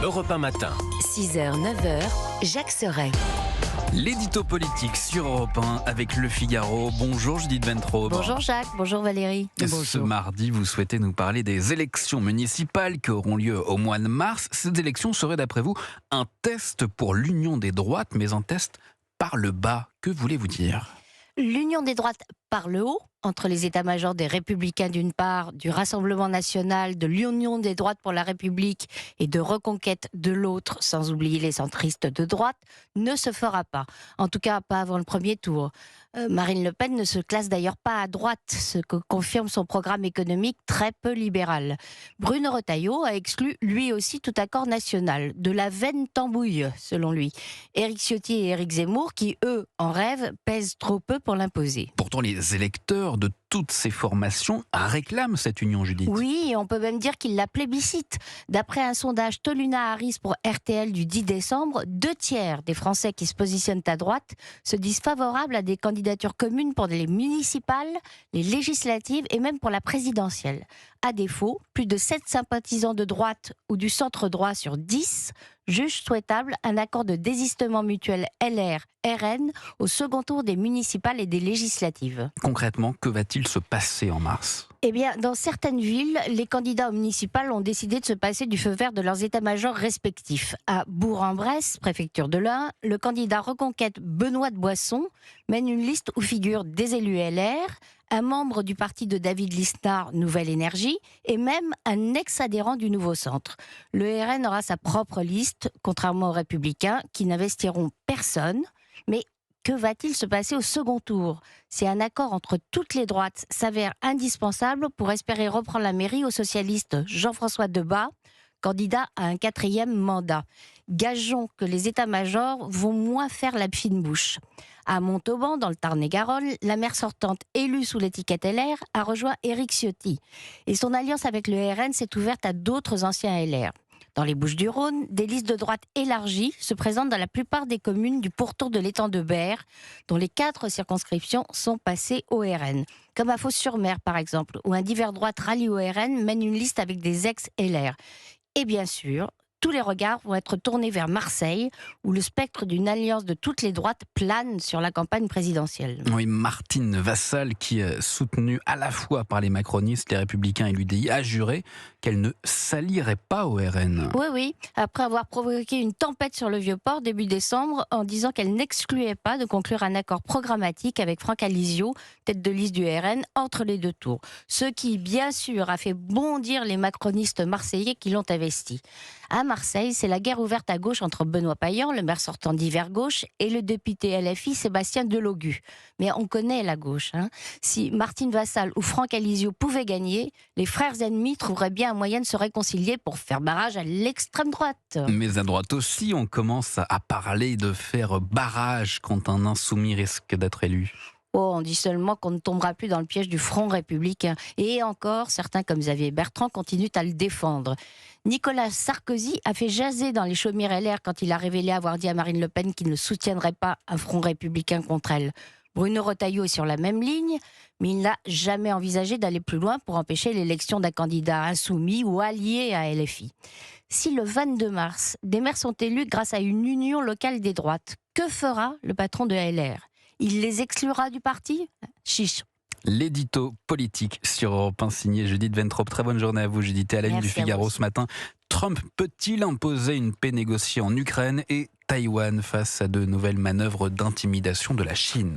Europe 1 matin. 6h, 9h, Jacques Serret. L'édito politique sur Europe 1 avec Le Figaro. Bonjour Judith Ventraube. Bonjour Jacques, bonjour Valérie. Ce mardi, vous souhaitez nous parler des élections municipales qui auront lieu au mois de mars. Ces élections seraient d'après vous un test pour l'union des droites, mais un test par le bas. Que voulez-vous dire ? L'union des droites par le haut, entre les états-majors des Républicains d'une part, du Rassemblement national, de l'Union des droites pour la République et de Reconquête de l'autre, sans oublier les centristes de droite, ne se fera pas. En tout cas, pas avant le premier tour. Marine Le Pen ne se classe d'ailleurs pas à droite, ce que confirme son programme économique très peu libéral. Bruno Retailleau a exclu lui aussi tout accord national, de la veine tambouille, selon lui. Éric Ciotti et Éric Zemmour, qui eux, en rêvent, pèsent trop peu pour l'imposer. Pourtant, les électeurs de toutes ces formations réclament cette union, Judith. Oui, et on peut même dire qu'ils la plébiscitent. D'après un sondage Toluna Harris pour RTL du 10 décembre, 2/3 des Français qui se positionnent à droite se disent favorables à des candidatures communes pour les municipales, les législatives et même pour la présidentielle. À défaut, plus de 7 sympathisants de droite ou du centre-droit sur 10 jugent souhaitable un accord de désistement mutuel LR-RN au second tour des municipales et des législatives. Concrètement, que va-t-il se passer en mars ? Eh bien, dans certaines villes, les candidats aux municipales ont décidé de se passer du feu vert de leurs états-majors respectifs. À Bourg-en-Bresse, préfecture de l'Ain, le candidat Reconquête Benoît de Boisson mène une liste où figurent des élus LR, un membre du parti de David Lisnard, Nouvelle Énergie, et même un ex-adhérent du Nouveau Centre. Le RN aura sa propre liste, contrairement aux Républicains, qui n'investiront personne. Mais que va-t-il se passer au second tour ? Si un accord entre toutes les droites s'avère indispensable pour espérer reprendre la mairie au socialiste Jean-François Debat, candidat à un 4e mandat. Gageons que les états-majors vont moins faire la fine bouche. À Montauban, dans le Tarn-et-Garonne, la maire sortante élue sous l'étiquette LR a rejoint Éric Ciotti. Et son alliance avec le RN s'est ouverte à d'autres anciens LR. Dans les Bouches-du-Rhône, des listes de droite élargies se présentent dans la plupart des communes du pourtour de l'étang de Berre, dont les 4 circonscriptions sont passées au RN. Comme à Fos-sur-Mer, par exemple, où un divers droite rallié au RN mène une liste avec des ex-LR. Et bien sûr, tous les regards vont être tournés vers Marseille, où le spectre d'une alliance de toutes les droites plane sur la campagne présidentielle. Oui, Martine Vassal, qui est soutenue à la fois par les macronistes, les républicains et l'UDI, a juré qu'elle ne s'allierait pas au RN. Oui, après avoir provoqué une tempête sur le Vieux-Port début décembre, en disant qu'elle n'excluait pas de conclure un accord programmatique avec Franck Alizio, tête de liste du RN, entre les deux tours. Ce qui, bien sûr, a fait bondir les macronistes marseillais qui l'ont investi. À Marseille, c'est la guerre ouverte à gauche entre Benoît Payan, le maire sortant d'hiver gauche, et le député LFI Sébastien Delogu. Mais on connaît la gauche. Si Martine Vassal ou Franck Alizio pouvaient gagner, les frères ennemis trouveraient bien un moyen de se réconcilier pour faire barrage à l'extrême droite. Mais à droite aussi, on commence à parler de faire barrage quand un insoumis risque d'être élu. Oh, on dit seulement qu'on ne tombera plus dans le piège du Front républicain. Et encore, certains comme Xavier Bertrand continuent à le défendre. Nicolas Sarkozy a fait jaser dans les chaumières LR quand il a révélé avoir dit à Marine Le Pen qu'il ne soutiendrait pas un Front républicain contre elle. Bruno Retailleau est sur la même ligne, mais il n'a jamais envisagé d'aller plus loin pour empêcher l'élection d'un candidat insoumis ou allié à LFI. Si le 22 mars, des maires sont élus grâce à une union locale des droites, que fera le patron de LR ? Il les exclura du parti ? Chiche. L'édito politique sur Europe 1 signé Judith Ventraube. Très bonne journée à vous, Judith. Et à la une du Figaro ce matin, Trump peut-il imposer une paix négociée en Ukraine et Taïwan face à de nouvelles manœuvres d'intimidation de la Chine ?